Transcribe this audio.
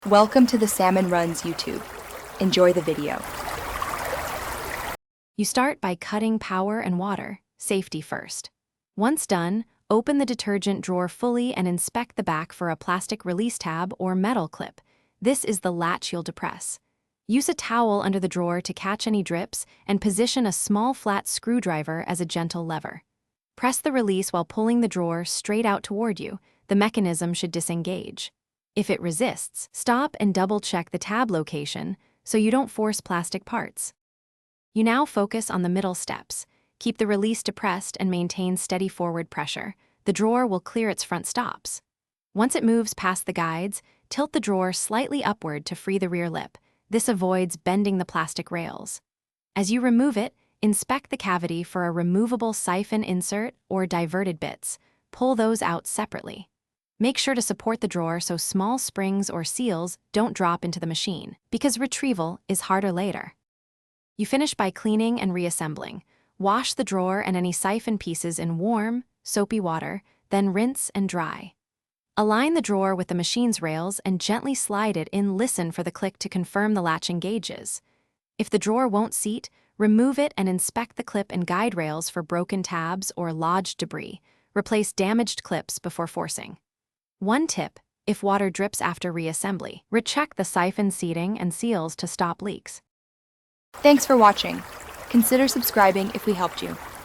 Welcome to the Salmon Runs YouTube. Enjoy the video. You start by cutting power and water, safety first. Once done, open the detergent drawer fully and inspect the back for a plastic release tab or metal clip. This is the latch you'll depress. Use a towel under the drawer to catch any drips and position a small flat screwdriver as a gentle lever. Press the release while pulling the drawer straight out toward you. The mechanism should disengage. If it resists, stop and double-check the tab location so you don't force plastic parts. You now focus on the middle steps. Keep the release depressed and maintain steady forward pressure. The drawer will clear its front stops. Once it moves past the guides, tilt the drawer slightly upward to free the rear lip. This avoids bending the plastic rails. As you remove it, inspect the cavity for a removable siphon insert or diverted bits. Pull those out separately. Make sure to support the drawer so small springs or seals don't drop into the machine, because retrieval is harder later. You finish by cleaning and reassembling. Wash the drawer and any siphon pieces in warm, soapy water, then rinse and dry. Align the drawer with the machine's rails and gently slide it in. Listen for the click to confirm the latch engages. If the drawer won't seat, remove it and inspect the clip and guide rails for broken tabs or lodged debris. Replace damaged clips before forcing. One tip: if water drips after reassembly, recheck the siphon seating and seals to stop leaks. Thanks for watching. Consider subscribing if we helped you.